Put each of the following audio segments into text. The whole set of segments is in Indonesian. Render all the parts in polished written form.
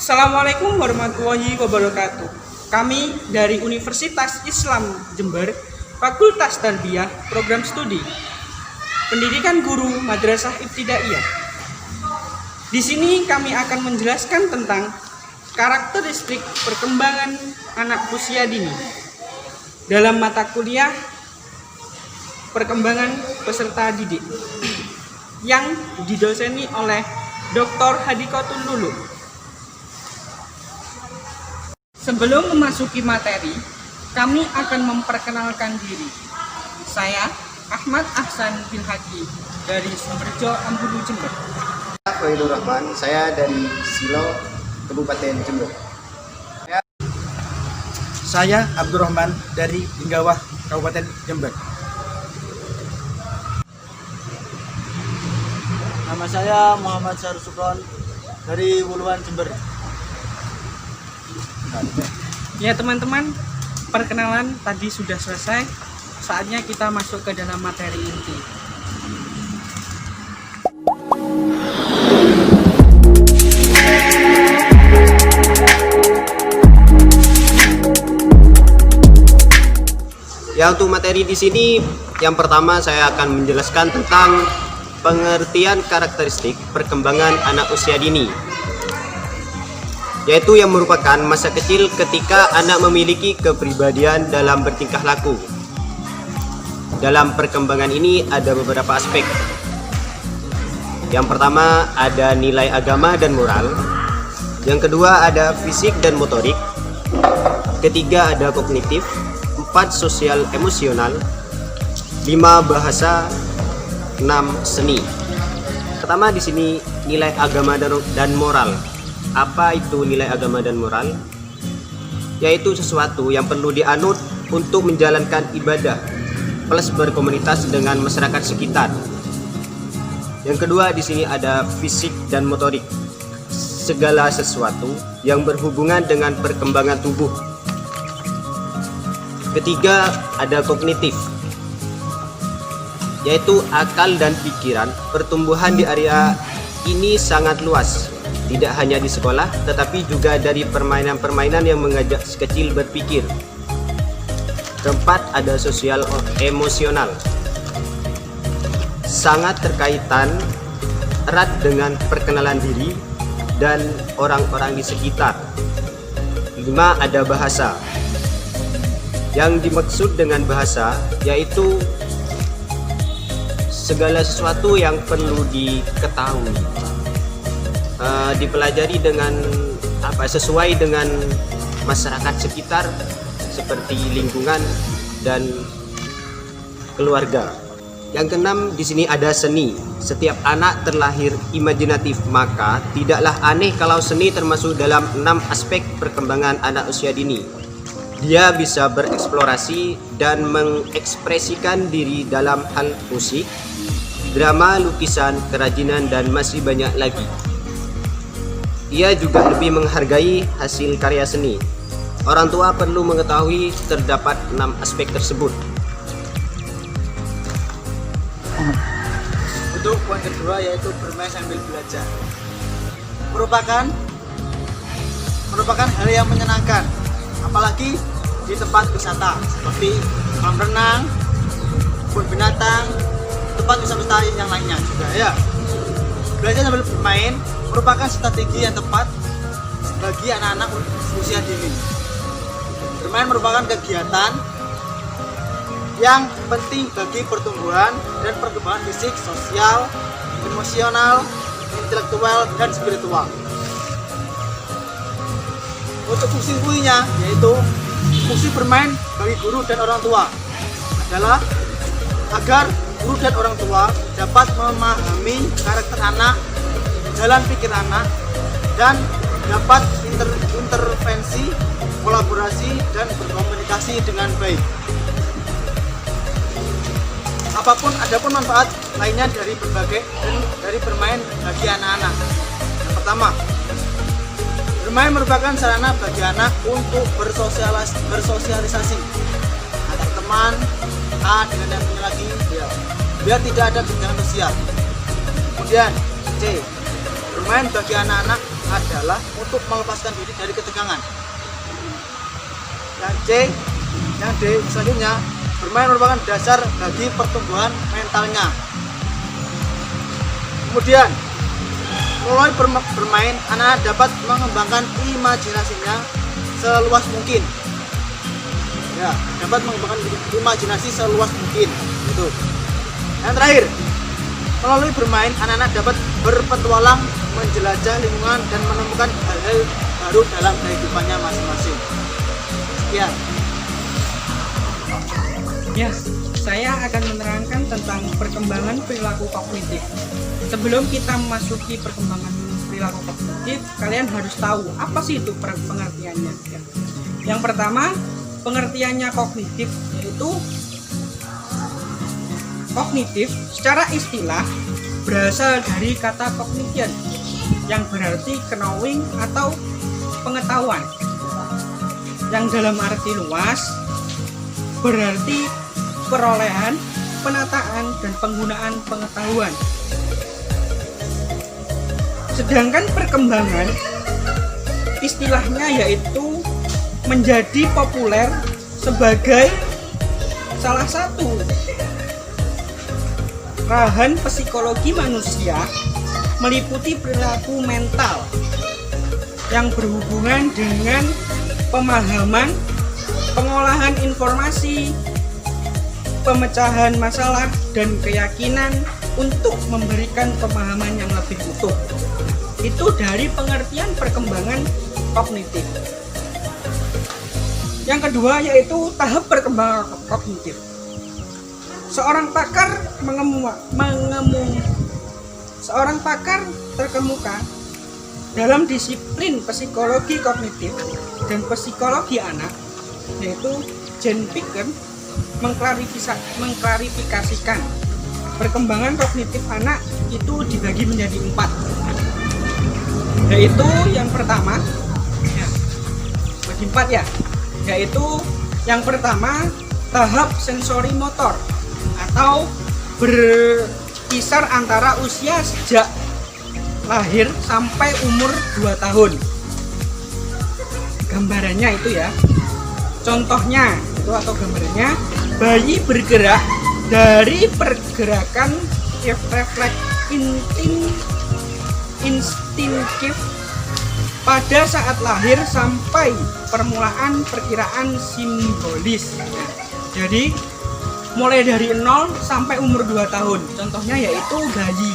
Assalamualaikum warahmatullahi wabarakatuh. Kami dari Universitas Islam Jember, Fakultas Tarbiyah, Program Studi Pendidikan Guru Madrasah Ibtidaiyah. Di sini kami akan menjelaskan tentang karakteristik perkembangan anak usia dini dalam mata kuliah perkembangan peserta didik yang didoseni oleh Dr. Hadikotul Lulu. Sebelum memasuki materi, kami akan memperkenalkan diri. Saya Ahmad Ahsan bin Haji dari Sumberjo, Ambulu, Jember. Wahidul Rahman, saya dari Silo, Kabupaten Jember. Saya Abdurrahman dari Inggawah, Kabupaten Jember. Nama saya Muhammad Syarul Sukron dari Wuluan, Jember. Ya teman-teman, perkenalan tadi sudah selesai. Saatnya kita masuk ke dalam materi inti. Ya, untuk materi di sini yang pertama saya akan menjelaskan tentang pengertian karakteristik perkembangan anak usia dini, yaitu yang merupakan masa kecil ketika anak memiliki kepribadian dalam bertingkah laku. Dalam perkembangan ini ada beberapa aspek. Yang pertama ada nilai agama dan moral. Yang kedua ada fisik dan motorik. Ketiga ada kognitif. 4 sosial emosional. 5 bahasa. 6 seni. Pertama di sini nilai agama dan moral. Apa itu nilai agama dan moral? Yaitu sesuatu yang perlu dianut untuk menjalankan ibadah plus berkomunitas dengan masyarakat sekitar. Yang kedua di sini ada fisik dan motorik. Segala sesuatu yang berhubungan dengan perkembangan tubuh. Ketiga ada kognitif, yaitu akal dan pikiran. Pertumbuhan di area ini sangat luas. Tidak hanya di sekolah, tetapi juga dari permainan-permainan yang mengajak si kecil berpikir. Keempat, ada sosial emosional. Sangat terkaitan erat dengan perkenalan diri dan orang-orang di sekitar. 5, ada bahasa. Yang dimaksud dengan bahasa yaitu segala sesuatu yang perlu diketahui, dipelajari dengan sesuai dengan masyarakat sekitar seperti lingkungan dan keluarga. Yang keenam di sini ada seni. Setiap anak terlahir imajinatif, maka tidaklah aneh kalau seni termasuk dalam 6 aspek perkembangan anak usia dini. Dia bisa bereksplorasi dan mengekspresikan diri dalam hal musik, drama, lukisan, kerajinan, dan masih banyak lagi. Ia juga lebih menghargai hasil karya seni. Orang tua perlu mengetahui terdapat 6 aspek tersebut. Untuk poin kedua yaitu bermain sambil belajar. Merupakan hal yang menyenangkan, apalagi di tempat wisata seperti kolam renang, kebun binatang, tempat wisata yang lainnya juga ya. Belajar sambil bermain merupakan strategi yang tepat bagi anak-anak usia dini. Bermain merupakan kegiatan yang penting bagi pertumbuhan dan perkembangan fisik, sosial, emosional, intelektual, dan spiritual. Untuk fungsi-fungsinya yaitu fungsi bermain bagi guru dan orang tua adalah agar guru dan orang tua dapat memahami karakter anak, jalan pikir anak, dan dapat intervensi, kolaborasi, dan berkomunikasi dengan baik. Adapun manfaat lainnya dari bermain bagi anak-anak. Yang pertama, bermain merupakan sarana bagi anak untuk bersosialisasi antar teman A dengan yang punya lagi, biar tidak ada kesenjangan sosial. Kemudian C, bermain bagi anak-anak adalah untuk melepaskan diri dari ketegangan. Yang C, yang D selanjutnya, bermain merupakan dasar bagi pertumbuhan mentalnya. Kemudian, melalui bermain, anak-anak dapat mengembangkan imajinasinya seluas mungkin. Ya, dapat mengembangkan imajinasi seluas mungkin. Itu. Yang terakhir, melalui bermain, anak-anak dapat berpetualang, menjelajah lingkungan, dan menemukan hal-hal baru dalam kehidupannya masing-masing. Sekian. Ya, saya akan menerangkan tentang perkembangan perilaku kognitif. Sebelum kita memasuki perkembangan perilaku kognitif, kalian harus tahu apa sih itu pengertiannya. Ya. Yang pertama, pengertiannya kognitif yaitu kognitif secara istilah berasal dari kata cognition yang berarti knowing atau pengetahuan. Yang dalam arti luas berarti perolehan, penataan, dan penggunaan pengetahuan. Sedangkan perkembangan istilahnya yaitu menjadi populer sebagai salah satu bahan psikologi manusia meliputi perilaku mental yang berhubungan dengan pemahaman, pengolahan informasi, pemecahan masalah, dan keyakinan untuk memberikan pemahaman yang lebih utuh. Itu dari pengertian perkembangan kognitif. Yang kedua yaitu tahap perkembangan kognitif. Seorang pakar terkemuka dalam disiplin psikologi kognitif dan psikologi anak, yaitu Jen Picker, mengklarifikasikan perkembangan kognitif anak itu dibagi menjadi 4. Yaitu yang pertama, bagi 4 ya, yaitu yang pertama tahap sensori motor atau berkisar antara usia sejak lahir sampai umur 2 tahun. Gambarannya itu ya, contohnya itu atau gambarannya, bayi bergerak dari pergerakan refleks instingtif pada saat lahir sampai permulaan perkiraan simbolis. Nah, jadi mulai dari 0 sampai umur 2 tahun. Contohnya yaitu bayi.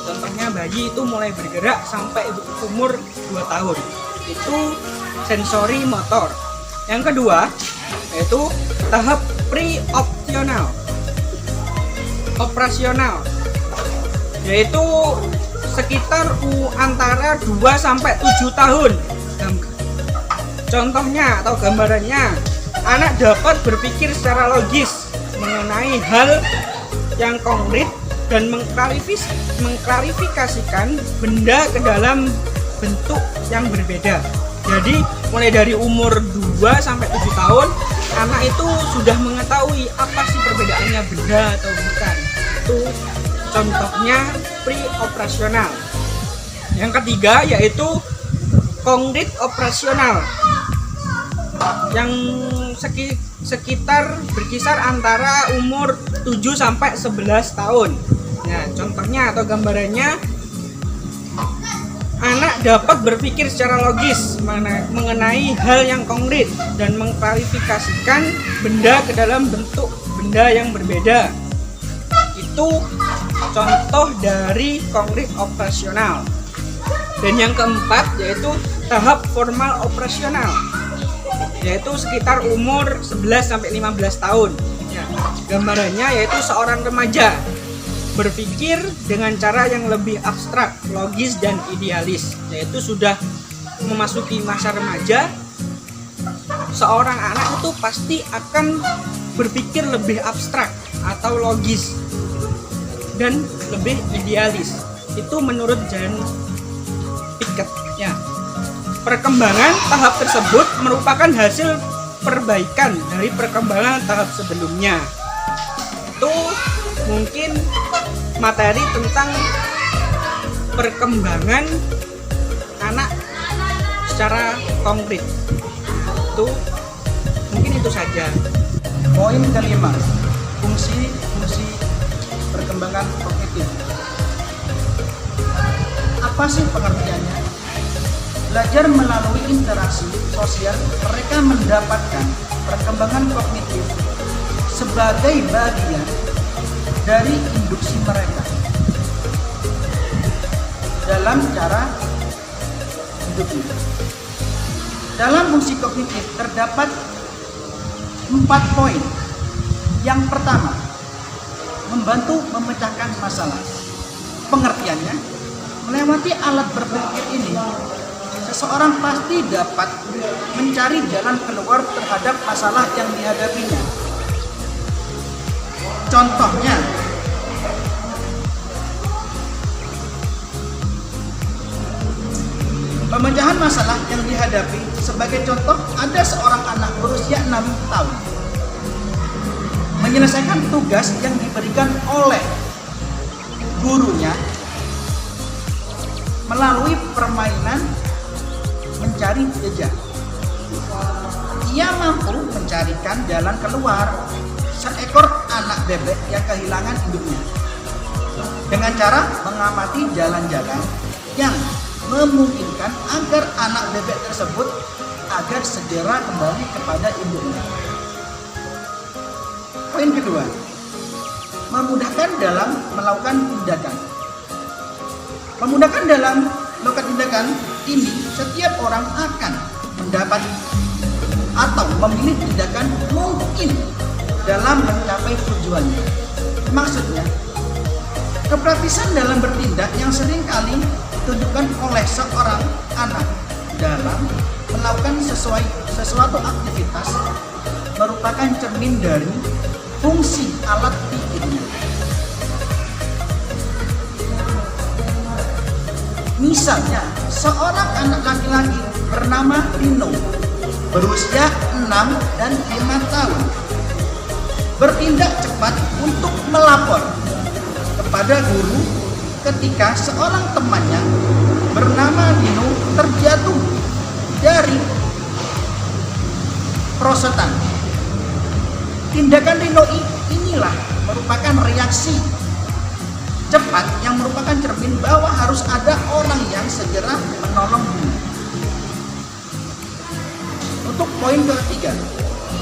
Contohnya bayi itu mulai bergerak sampai umur 2 tahun. Itu sensori motor. Yang kedua yaitu tahap operasional, yaitu sekitar antara 2 sampai 7 tahun. Contohnya atau gambarannya, anak dapat berpikir secara logis mengenai hal yang konkret dan mengklarifikasikan benda ke dalam bentuk yang berbeda. Jadi mulai dari umur 2 sampai 7 tahun, anak itu sudah mengetahui apa sih perbedaannya benda atau bukan. Itu contohnya pre-operasional. Yang ketiga yaitu konkret operasional, yang sekitar berkisar antara umur 7 sampai 11 tahun. Nah, contohnya atau gambarannya, anak dapat berpikir secara logis mengenai hal yang konkret dan mengklarifikasikan benda ke dalam bentuk benda yang berbeda. Itu contoh dari konkret operasional. Dan yang keempat yaitu tahap formal operasional, yaitu sekitar umur 11 sampai 15 tahun. Ya, gambarannya yaitu seorang remaja berpikir dengan cara yang lebih abstrak, logis, dan idealis, yaitu sudah memasuki masa remaja. Seorang anak itu pasti akan berpikir lebih abstrak atau logis dan lebih idealis. Itu menurut Jen Picker. Ya. Perkembangan tahap tersebut merupakan hasil perbaikan dari perkembangan tahap sebelumnya. Itu mungkin materi tentang perkembangan anak secara konkret. Itu mungkin itu saja. Poin kelima, fungsi perkembangan kognitif. Apa sih pengertiannya? Belajar melalui interaksi sosial, mereka mendapatkan perkembangan kognitif sebagai bagian dari induksi mereka dalam cara hidupnya. Dalam fungsi kognitif terdapat 4 poin. Yang pertama, membantu memecahkan masalah. Pengertiannya, melewati alat berpikir ini, seseorang pasti dapat mencari jalan keluar terhadap masalah yang dihadapinya. Contohnya, pemecahan masalah yang dihadapi. Sebagai contoh, ada seorang anak berusia 6 tahun menyelesaikan tugas yang diberikan oleh gurunya melalui permainan mencari jejak. Ia mampu mencarikan jalan keluar seekor anak bebek yang kehilangan induknya dengan cara mengamati jalan-jalan yang memungkinkan agar anak bebek tersebut agar segera kembali kepada induknya. Poin kedua, memudahkan dalam melakukan tindakan. Memudahkan dalam melakukan tindakan ini, setiap orang akan mendapat atau memilih tindakan mungkin dalam mencapai tujuannya. Maksudnya, kepraktisan dalam bertindak yang seringkali ditunjukkan oleh seorang anak dalam melakukan sesuatu aktivitas merupakan cermin dari fungsi alat pikirnya. Misalnya, seorang anak laki-laki bernama Rino berusia 6 dan 5 tahun bertindak cepat untuk melapor kepada guru ketika seorang temannya bernama Rino terjatuh dari perosotan. Tindakan Rino inilah merupakan reaksi cepat yang merupakan cermin bahwa harus ada orang yang segera menolong Rino. Untuk poin ketiga,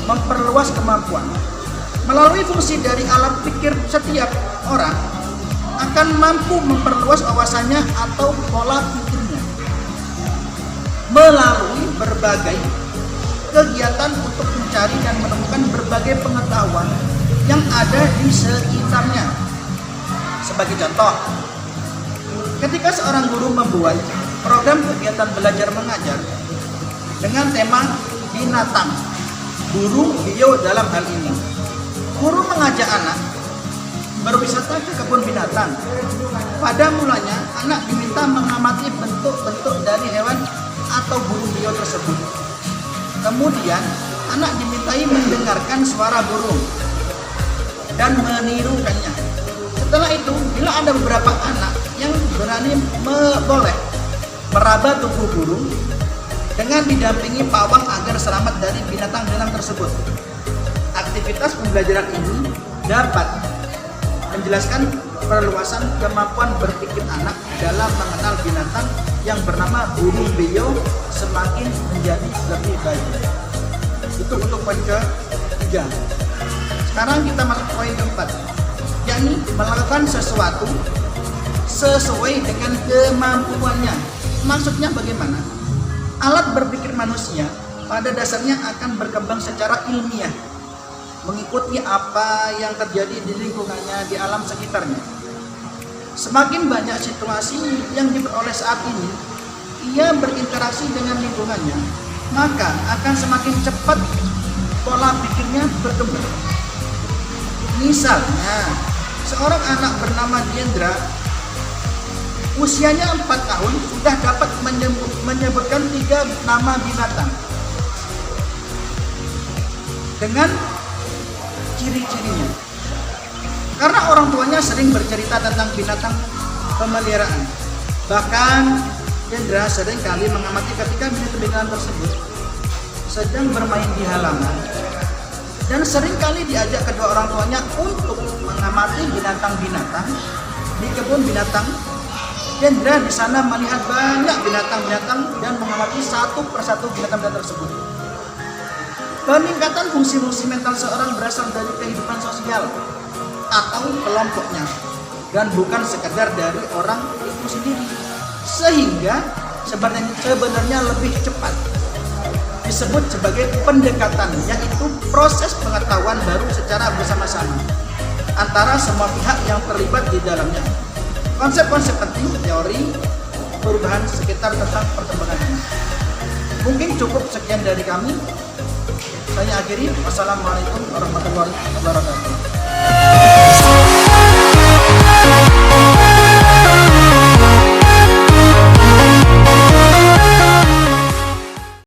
memperluas kemampuan. Melalui fungsi dari alat pikir, setiap orang akan mampu memperluas wawasannya atau pola pikirnya melalui berbagai kegiatan untuk mencari dan menemukan berbagai pengetahuan yang ada di sekitarnya. Sebagai contoh, ketika seorang guru membuat program kegiatan belajar mengajar dengan tema binatang, guru bio dalam hal ini, guru mengajak anak berwisata ke kebun binatang. Pada mulanya, anak diminta mengamati bentuk-bentuk dari hewan atau burung bio tersebut. Kemudian, anak dimintai mendengarkan suara burung dan menirukannya. Setelah itu, bila ada beberapa anak yang berani boleh meraba tubuh burung dengan didampingi pawang agar selamat dari binatang-binatang tersebut. Aktivitas pembelajaran ini dapat menjelaskan perluasan kemampuan berpikir anak dalam mengenal binatang yang bernama burung beo semakin menjadi lebih baik. Itu untuk poin ketiga. Sekarang kita masuk poin keempat, yakni melakukan sesuatu sesuai dengan kemampuannya. Maksudnya bagaimana? Alat berpikir manusia pada dasarnya akan berkembang secara ilmiah, mengikuti apa yang terjadi di lingkungannya, di alam sekitarnya. Semakin banyak situasi yang diperoleh saat ini, ia berinteraksi dengan lingkungannya, maka akan semakin cepat pola pikirnya berkembang. Misalnya, seorang anak bernama Diendra, usianya 4 tahun, sudah dapat menyebutkan 3 nama binatang dengan ciri-cirinya. Karena orang tuanya sering bercerita tentang binatang pemeliharaan. Bahkan Hendra seringkali mengamati ketika binatang-binatang tersebut sedang bermain di halaman dan seringkali diajak kedua orang tuanya untuk mengamati binatang-binatang di kebun binatang. Hendra di sana melihat banyak binatang-binatang dan mengamati satu persatu binatang-binatang tersebut. Peningkatan fungsi-fungsi mental seorang berasal dari kehidupan sosial atau kelompoknya dan bukan sekedar dari orang itu sendiri, sehingga sebenarnya lebih cepat disebut sebagai pendekatan, yaitu proses pengetahuan baru secara bersama-sama antara semua pihak yang terlibat di dalamnya. Konsep-konsep penting teori perubahan sekitar tentang perkembangan anak. Mungkin cukup sekian dari kami. Saya akhiri. Wassalamualaikum warahmatullahi wabarakatuh.